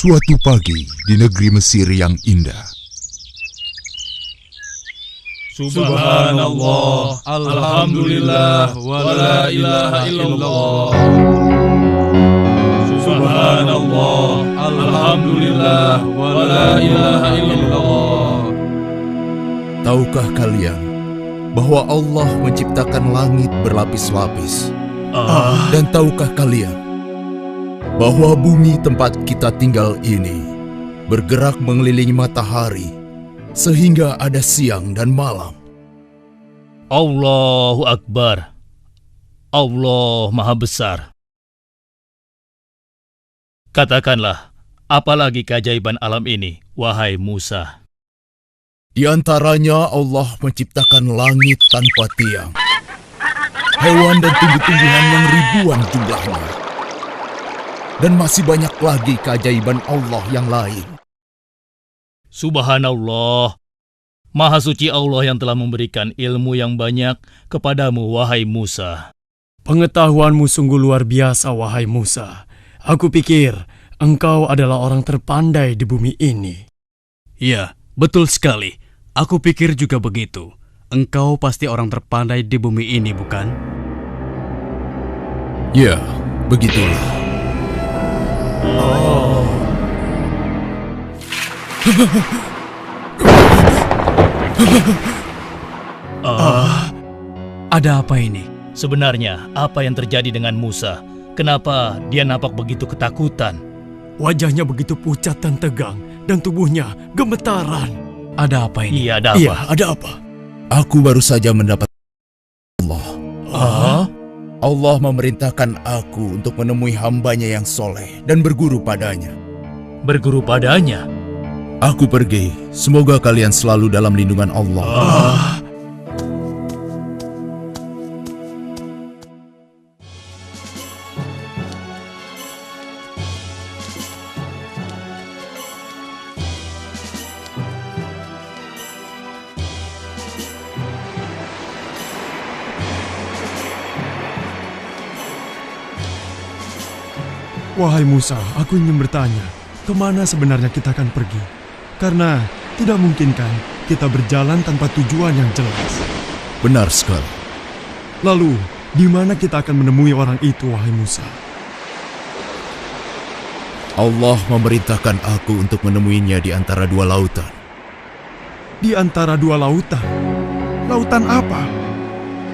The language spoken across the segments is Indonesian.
Suatu pagi di negeri Mesir yang indah. Subhanallah, alhamdulillah, wa la ilaha illallah. Subhanallah, alhamdulillah, wa la ilaha illallah. Tahukah kalian bahwa Allah menciptakan langit berlapis-lapis? Dan tahukah kalian bahwa bumi tempat kita tinggal ini bergerak mengelilingi matahari sehingga ada siang dan malam? Allahu Akbar. Allah Maha Besar. Katakanlah, apalagi keajaiban alam ini, wahai Musa? Di antaranya Allah menciptakan langit tanpa tiang, hewan dan tumbuh-tumbuhan yang ribuan jumlahnya, dan masih banyak lagi keajaiban Allah yang lain. Subhanallah, Maha Suci Allah yang telah memberikan ilmu yang banyak kepadamu, wahai Musa. Pengetahuanmu sungguh luar biasa, wahai Musa. Aku pikir engkau adalah orang terpandai di bumi ini. Ya, betul sekali. Aku pikir juga begitu. Engkau pasti orang terpandai di bumi ini, bukan? Ya, begitulah. Ada apa ini? Sebenarnya, apa yang terjadi dengan Musa? Kenapa dia nampak begitu ketakutan? Wajahnya begitu pucat dan tegang, dan tubuhnya gemetaran. Ada apa ini? Iya, ada apa? Iya, ada apa? Aku baru saja mendapat Allah. Ah? Allah memerintahkan aku untuk menemui hambanya yang soleh dan berguru padanya. Berguru padanya? Aku pergi. Semoga kalian selalu dalam lindungan Allah. Wahai Musa, aku ingin bertanya, kemana sebenarnya kita akan pergi? Karena tidak mungkin kan kita berjalan tanpa tujuan yang jelas. Benar sekali. Lalu, di mana kita akan menemui orang itu, wahai Musa? Allah memerintahkan aku untuk menemuinya di antara dua lautan. Di antara dua lautan? Lautan apa?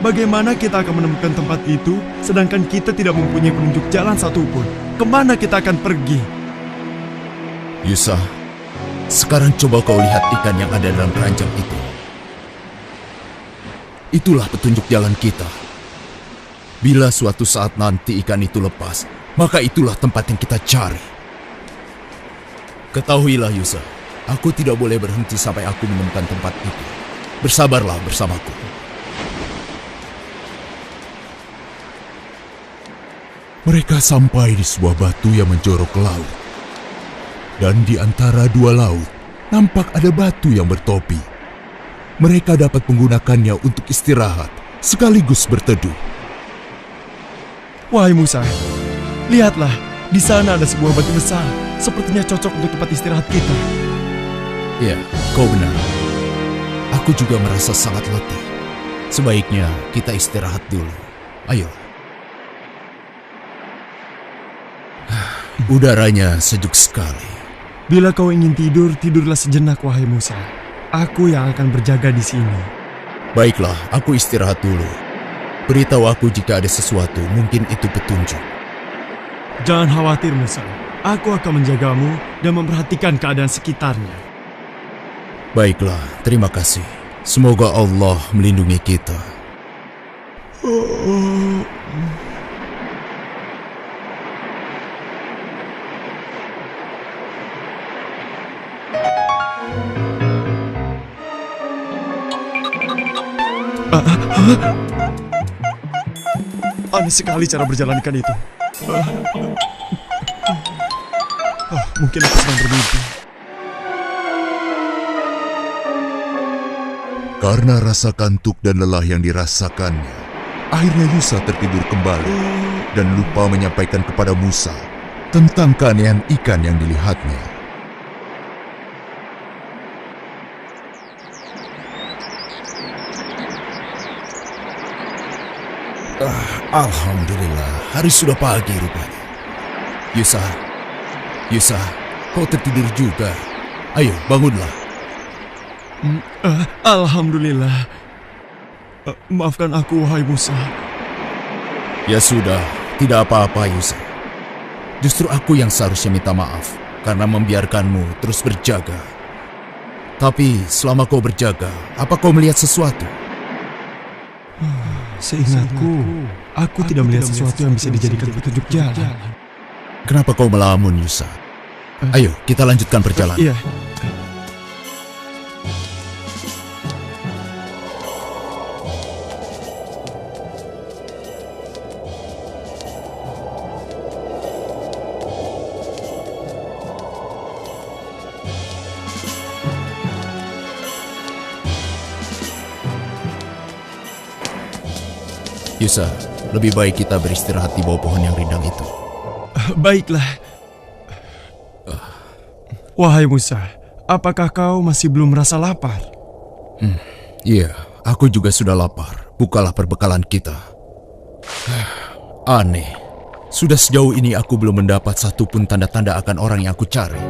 Bagaimana kita akan menemukan tempat itu, sedangkan kita tidak mempunyai penunjuk jalan satupun? Kemana kita akan pergi? Yusa, sekarang coba kau lihat ikan yang ada dalam keranjang itu. Itulah petunjuk jalan kita. Bila suatu saat nanti ikan itu lepas, maka itulah tempat yang kita cari. Ketahuilah Yusa, aku tidak boleh berhenti sampai aku menemukan tempat itu. Bersabarlah bersamaku. Mereka sampai di sebuah batu yang menjorok ke laut. Dan di antara dua laut, nampak ada batu yang bertopi. Mereka dapat menggunakannya untuk istirahat, sekaligus berteduh. Wahai Musa, lihatlah, di sana ada sebuah batu besar. Sepertinya cocok untuk tempat istirahat kita. Ya, kau benar. Aku juga merasa sangat letih. Sebaiknya kita istirahat dulu. Ayo. Udaranya sejuk sekali. Bila kau ingin tidur, tidurlah sejenak, wahai Musa. Aku yang akan berjaga di sini. Baiklah, aku istirahat dulu. Beritahu aku jika ada sesuatu, mungkin itu petunjuk. Jangan khawatir, Musa. Aku akan menjagamu dan memperhatikan keadaan sekitarnya. Baiklah, terima kasih. Semoga Allah melindungi kita. Aneh sekali cara berjalan ikan itu. Mungkin aku sedang bermimpi. Karena rasa kantuk dan lelah yang dirasakannya, akhirnya Yusa tertidur kembali dan lupa menyampaikan kepada Musa tentang keanehan ikan yang dilihatnya. Alhamdulillah, hari sudah pagi rupanya. Yusa, kau tertidur juga. Ayo, bangunlah. Alhamdulillah. Maafkan aku, wahai Musa. Ya sudah, tidak apa-apa Yusa. Justru aku yang seharusnya minta maaf karena membiarkanmu terus berjaga. Tapi selama kau berjaga, apa kau melihat sesuatu? Seingatku, aku tidak melihat sesuatu yang bisa dijadikan petunjuk jalan. Kenapa kau melamun, Yusa? Ayo, kita lanjutkan perjalanan. Iya. Yusa, lebih baik kita beristirahat di bawah pohon yang rindang itu. Baiklah. Wahai Musa, apakah kau masih belum merasa lapar? Iya, aku juga sudah lapar. Bukalah perbekalan kita. Aneh, sudah sejauh ini aku belum mendapat satupun tanda-tanda akan orang yang aku cari.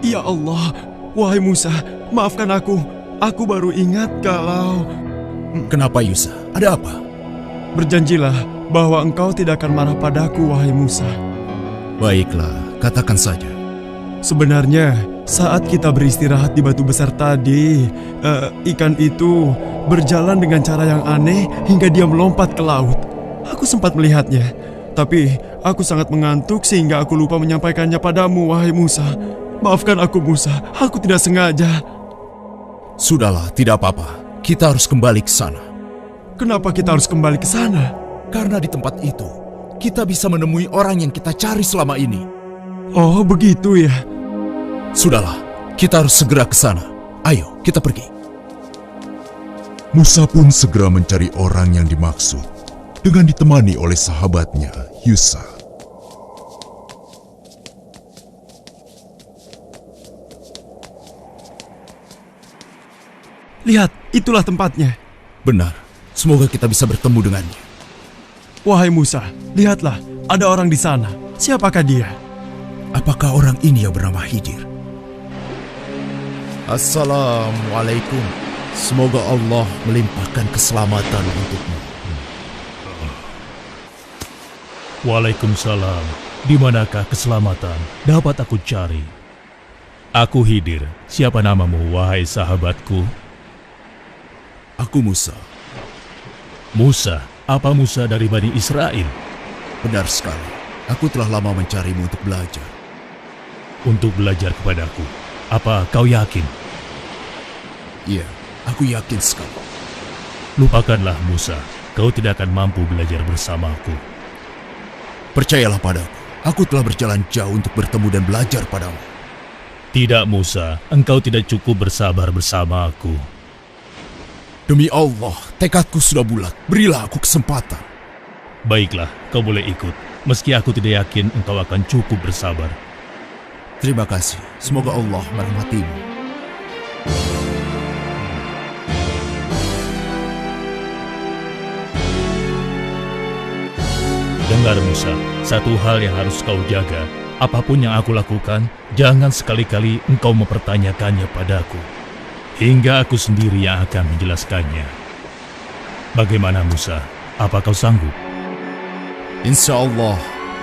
Ya Allah, wahai Musa, maafkan aku. Aku baru ingat kalau... Kenapa Yusa? Ada apa? Berjanjilah bahwa engkau tidak akan marah padaku, wahai Musa. Baiklah, katakan saja. Sebenarnya, saat kita beristirahat di batu besar tadi, ikan itu berjalan dengan cara yang aneh hingga dia melompat ke laut. Aku sempat melihatnya, tapi aku sangat mengantuk sehingga aku lupa menyampaikannya padamu, wahai Musa. Maafkan aku, Musa. Aku tidak sengaja. Sudahlah, tidak apa-apa. Kita harus kembali ke sana. Kenapa kita harus kembali ke sana? Karena di tempat itu, kita bisa menemui orang yang kita cari selama ini. Oh, begitu ya. Sudahlah, kita harus segera ke sana. Ayo, kita pergi. Musa pun segera mencari orang yang dimaksud dengan ditemani oleh sahabatnya, Yusa. Lihat, itulah tempatnya. Benar, semoga kita bisa bertemu dengannya. Wahai Musa, lihatlah, ada orang di sana. Siapakah dia? Apakah orang ini yang bernama Khidir? Assalamualaikum. Semoga Allah melimpahkan keselamatan untukmu. Waalaikumsalam. Di manakah keselamatan dapat aku cari? Aku Khidir. Siapa namamu, wahai sahabatku? Aku Musa. Musa? Apa Musa dari Bani Israel? Benar sekali. Aku telah lama mencarimu untuk belajar. Untuk belajar kepadaku. Apa kau yakin? Iya, aku yakin sekali. Lupakanlah Musa. Kau tidak akan mampu belajar bersamaku. Percayalah padaku. Aku telah berjalan jauh untuk bertemu dan belajar padamu. Tidak Musa, engkau tidak cukup bersabar bersama aku. Demi Allah, tekadku sudah bulat. Berilah aku kesempatan. Baiklah, kau boleh ikut. Meski aku tidak yakin engkau akan cukup bersabar. Terima kasih. Semoga Allah merahmatimu. Dengar Musa, satu hal yang harus kau jaga. Apapun yang aku lakukan, jangan sekali-kali engkau mempertanyakannya padaku. Hingga aku sendiri yang akan menjelaskannya. Bagaimana Musa? Apa kau sanggup? Insya Allah,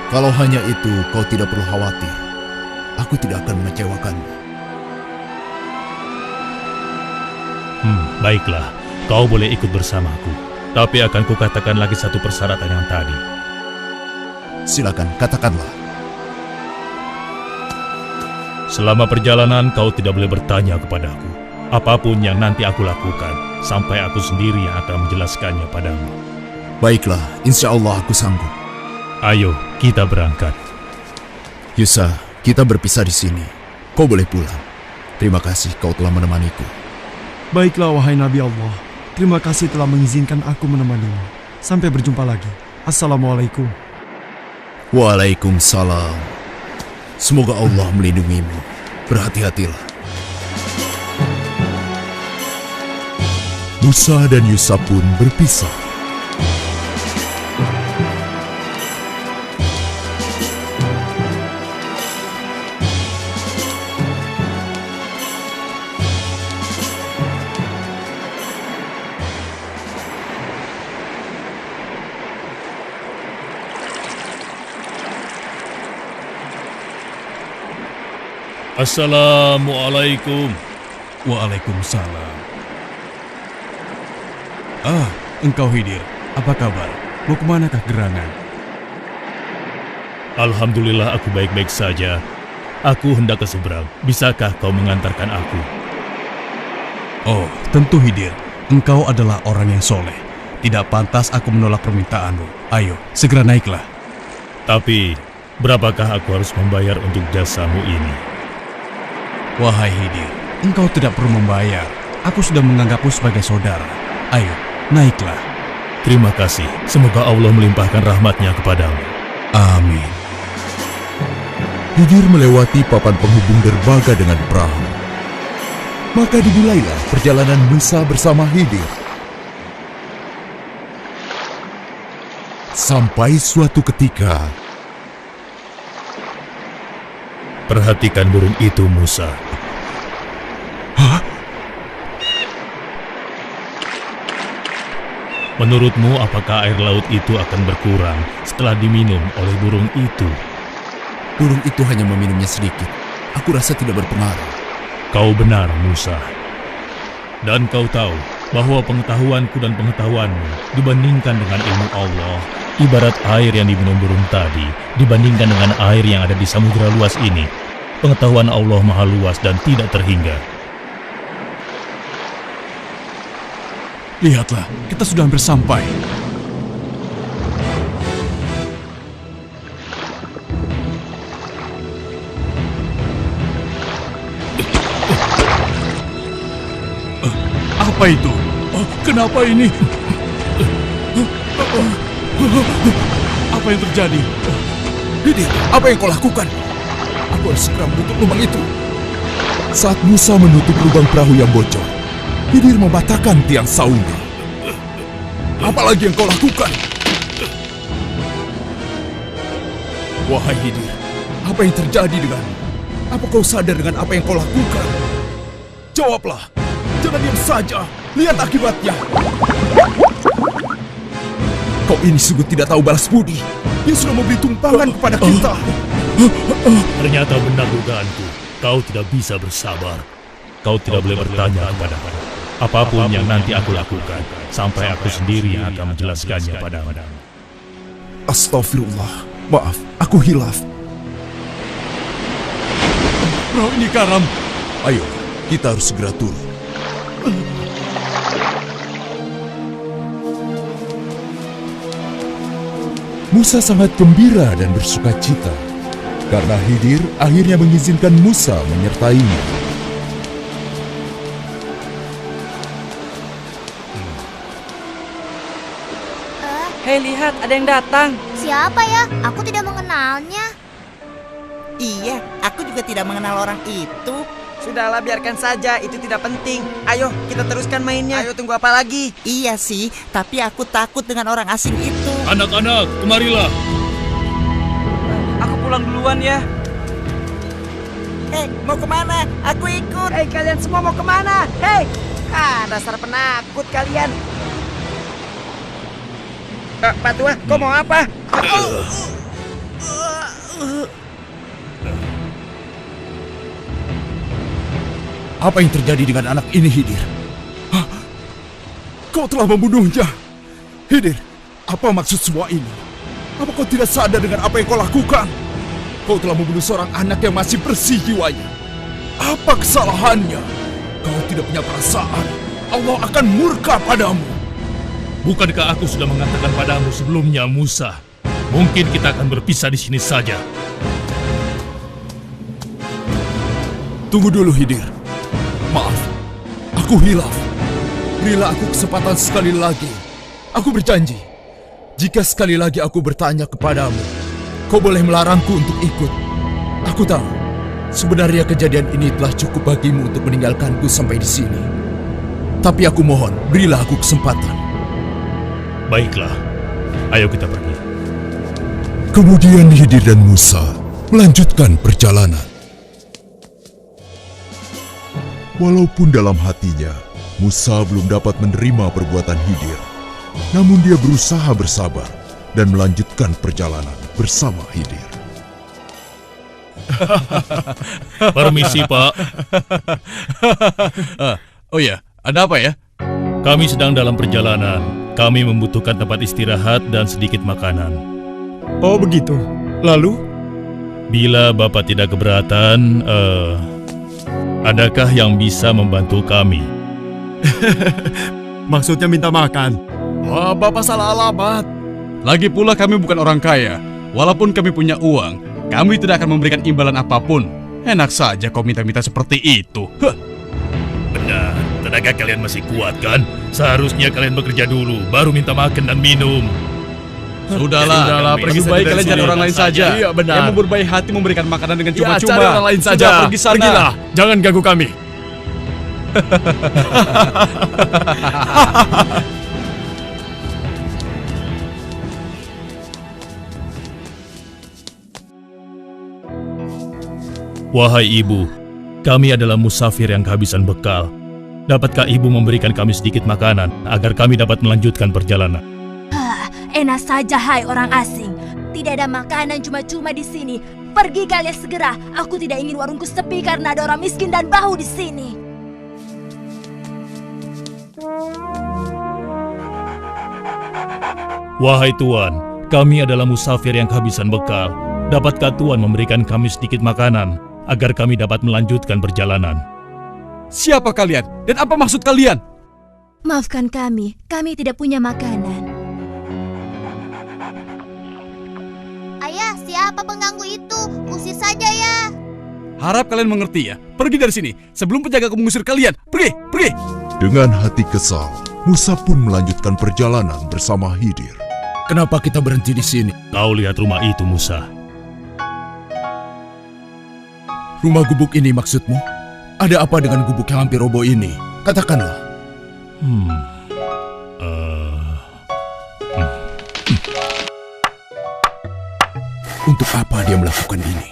kalau hanya itu kau tidak perlu khawatir. Aku tidak akan mengecewakanmu. Baiklah, kau boleh ikut bersamaku. Tapi akan kukatakan lagi satu persyaratan yang tadi. Silakan, katakanlah. Selama perjalanan kau tidak boleh bertanya kepadaku. Apapun yang nanti aku lakukan, sampai aku sendiri yang akan menjelaskannya padamu. Baiklah, insya Allah aku sanggup. Ayo, kita berangkat. Yusa, kita berpisah di sini. Kau boleh pulang. Terima kasih kau telah menemaniku. Baiklah, wahai Nabi Allah. Terima kasih telah mengizinkan aku menemanimu. Sampai berjumpa lagi. Assalamualaikum. Waalaikumsalam. Semoga Allah melindungimu. Berhati-hatilah. Musa dan Yusa pun berpisah. Assalamualaikum. Waalaikumsalam. Ah, engkau Khidir. Apa kabar? Mau kemanakah gerangan? Alhamdulillah aku baik-baik saja. Aku hendak ke seberang. Bisakah kau mengantarkan aku? Oh, tentu Khidir. Engkau adalah orang yang soleh. Tidak pantas aku menolak permintaanmu. Ayo, segera naiklah. Tapi, berapakah aku harus membayar untuk jasamu ini? Wahai Khidir, engkau tidak perlu membayar. Aku sudah menganggapmu sebagai saudara. Ayo, naiklah. Terima kasih. Semoga Allah melimpahkan rahmatnya kepadamu. Amin. Khidir melewati papan penghubung derbaga dengan perahu. Maka dimulailah perjalanan Musa bersama Khidir. Sampai suatu ketika, perhatikan burung itu, Musa. hah? Menurutmu, apakah air laut itu akan berkurang setelah diminum oleh burung itu? Burung itu hanya meminumnya sedikit. Aku rasa tidak berpengaruh. Kau benar, Musa. Dan kau tahu bahwa pengetahuanku dan pengetahuanmu dibandingkan dengan ilmu Allah, ibarat air yang diminum burung tadi dibandingkan dengan air yang ada di samudera luas ini. Pengetahuan Allah maha luas dan tidak terhingga. Lihatlah, kita sudah hampir sampai. Apa itu? Kenapa ini? Apa yang terjadi? Khidir, apa yang kau lakukan? Aku harus segera menutup lubang itu. Saat Musa menutup lubang perahu yang bocor, Khidir mematahkan tiang saungnya. Apalagi yang kau lakukan? Wahai Khidir, apa yang terjadi denganmu? Apa kau sadar dengan apa yang kau lakukan? Jawablah, jangan diam saja. Lihat akibatnya. Kau ini sungguh tidak tahu balas budi. Dia sudah memberi tumpangan kepada kita. Ternyata benar dugaanku. Kau tidak bisa bersabar. Kau tidak boleh bertanya kepadaku. Apapun yang nanti aku lakukan, sampai aku sendiri yang akan menjelaskannya padamu. Astagfirullah. Maaf, aku hilaf. Perahu ini karam. Ayo, kita harus segera turun. Musa sangat gembira dan bersuka cita karena Khidir akhirnya mengizinkan Musa menyertainya. Hei, lihat, ada yang datang. Siapa ya? Aku tidak mengenalnya. Iya, aku juga tidak mengenal orang itu. Sudahlah, biarkan saja, itu tidak penting. Ayo, kita teruskan mainnya. Ayo, tunggu apa lagi? Iya sih, tapi aku takut dengan orang asing itu. Anak-anak, kemarilah. Aku pulang duluan ya. Hei, mau kemana? Aku ikut. Hei, kalian semua mau kemana? Hei! Dasar penakut kalian. Pak Tua, kau mau apa? Apa yang terjadi dengan anak ini, Khidir? Hah? Kau telah membunuhnya. Khidir, apa maksud semua ini? Apa kau tidak sadar dengan apa yang kau lakukan? Kau telah membunuh seorang anak yang masih bersih jiwanya. Apa kesalahannya? Kau tidak punya perasaan. Allah akan murka padamu. Bukankah aku sudah mengatakan padamu sebelumnya, Musa? Mungkin kita akan berpisah di sini saja. Tunggu dulu, Khidir. Maaf, aku hilaf. Berilah aku kesempatan sekali lagi. Aku berjanji, jika sekali lagi aku bertanya kepadamu, kau boleh melarangku untuk ikut. Aku tahu, sebenarnya kejadian ini telah cukup bagimu untuk meninggalkanku sampai di sini. Tapi aku mohon, berilah aku kesempatan. Baiklah, ayo kita pergi. Kemudian Khidir dan Musa melanjutkan perjalanan. Walaupun dalam hatinya, Musa belum dapat menerima perbuatan Khidir, namun dia berusaha bersabar dan melanjutkan perjalanan bersama Khidir. Permisi, Pak. Oh ya, ada apa ya? Kami sedang dalam perjalanan. Kami membutuhkan tempat istirahat dan sedikit makanan. Oh begitu. Lalu? Bila Bapak tidak keberatan, adakah yang bisa membantu kami? Maksudnya minta makan? Wah, Bapak salah alamat. Lagi pula kami bukan orang kaya. Walaupun kami punya uang, kami tidak akan memberikan imbalan apapun. Enak saja kau minta-minta seperti itu. Benar, tenaga kalian masih kuat kan? Seharusnya kalian bekerja dulu, baru minta makan dan minum. Sudahlah, pergi lebih baik dari kalian sini. cari orang lain saja. Iya, benar. Yang mau berbaik hati memberikan makanan dengan Ya, cuma-cuma. cari orang lain saja. Sudah, pergi sana. Pergilah, jangan ganggu kami. Wahai ibu, kami adalah musafir yang kehabisan bekal. Dapatkah ibu memberikan kami sedikit makanan agar kami dapat melanjutkan perjalanan? Enak saja, hai orang asing. Tidak ada makanan cuma-cuma di sini. Pergi kalian segera. Aku tidak ingin warungku sepi karena ada orang miskin dan bau di sini. Wahai Tuan, kami adalah musafir yang kehabisan bekal. Dapatkah Tuan memberikan kami sedikit makanan agar kami dapat melanjutkan perjalanan? Siapa kalian? Dan apa maksud kalian? Maafkan kami tidak punya makanan. Ayah, siapa pengganggu itu? Usir saja ya. Harap kalian mengerti ya. Pergi dari sini sebelum penjaga mengusir kalian. Pergi, pergi. Dengan hati kesal, Musa pun melanjutkan perjalanan bersama Khidir. Kenapa kita berhenti di sini? Kau lihat rumah itu, Musa. Rumah gubuk ini maksudmu? Ada apa dengan gubuk yang hampir roboh ini? Katakanlah. Untuk apa dia melakukan ini?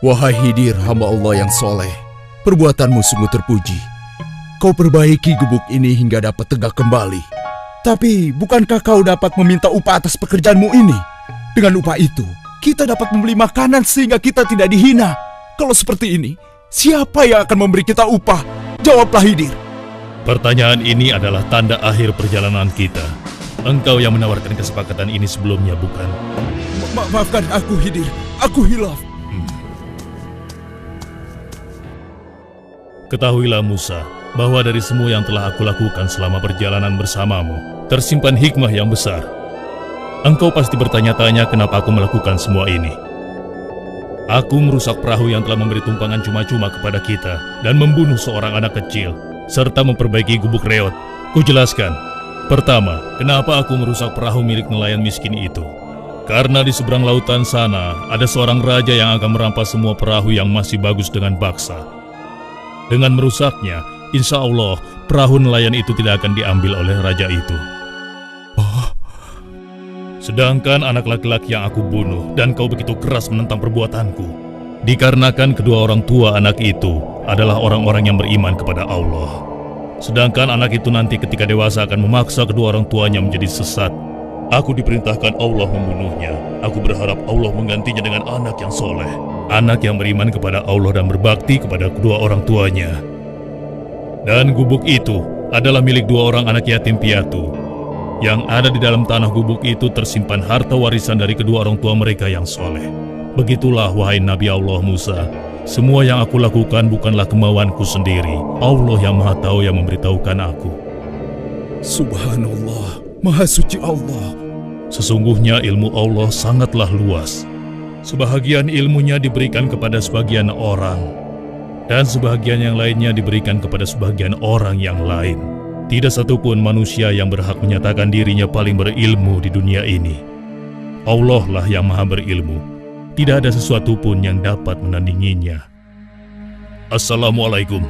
Wahai Khidir, hamba Allah yang soleh, perbuatanmu sungguh terpuji. Kau perbaiki gubuk ini hingga dapat tegak kembali. Tapi, bukankah kau dapat meminta upah atas pekerjaanmu ini? Dengan upah itu, kita dapat membeli makanan sehingga kita tidak dihina. Kalau seperti ini, siapa yang akan memberi kita upah? Jawablah, Khidir. Pertanyaan ini adalah tanda akhir perjalanan kita. Engkau yang menawarkan kesepakatan ini sebelumnya, bukan? Maafkan aku, Khidir. Aku hilaf. Ketahuilah Musa, bahwa dari semua yang telah aku lakukan selama perjalanan bersamamu, tersimpan hikmah yang besar. Engkau pasti bertanya-tanya kenapa aku melakukan semua ini. Aku merusak perahu yang telah memberi tumpangan cuma-cuma kepada kita dan membunuh seorang anak kecil, serta memperbaiki gubuk reot. Kujelaskan. Pertama, kenapa aku merusak perahu milik nelayan miskin itu? Karena di seberang lautan sana, ada seorang raja yang akan merampas semua perahu yang masih bagus dengan paksa. Dengan merusaknya, insya Allah, perahu nelayan itu tidak akan diambil oleh raja itu. Sedangkan anak laki-laki yang aku bunuh dan kau begitu keras menentang perbuatanku, dikarenakan kedua orang tua anak itu adalah orang-orang yang beriman kepada Allah. Sedangkan anak itu nanti ketika dewasa akan memaksa kedua orang tuanya menjadi sesat. Aku diperintahkan Allah membunuhnya. Aku berharap Allah menggantinya dengan anak yang soleh, anak yang beriman kepada Allah dan berbakti kepada kedua orang tuanya. Dan gubuk itu adalah milik dua orang anak yatim piatu. Yang ada di dalam tanah gubuk itu tersimpan harta warisan dari kedua orang tua mereka yang soleh. Begitulah wahai Nabi Allah Musa, semua yang aku lakukan bukanlah kemauanku sendiri. Allah yang Maha Tahu yang memberitahukan aku. Subhanallah, Maha Suci Allah. Sesungguhnya ilmu Allah sangatlah luas. Sebahagian ilmunya diberikan kepada sebagian orang, dan sebahagian yang lainnya diberikan kepada sebagian orang yang lain. Tidak satupun manusia yang berhak menyatakan dirinya paling berilmu di dunia ini. Allah lah yang maha berilmu. Tidak ada sesuatu pun yang dapat menandinginya. Assalamualaikum.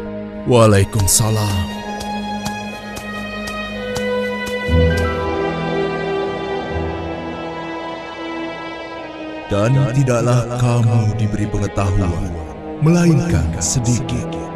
Waalaikumsalam. Dan tidaklah kamu diberi pengetahuan, melainkan sedikit.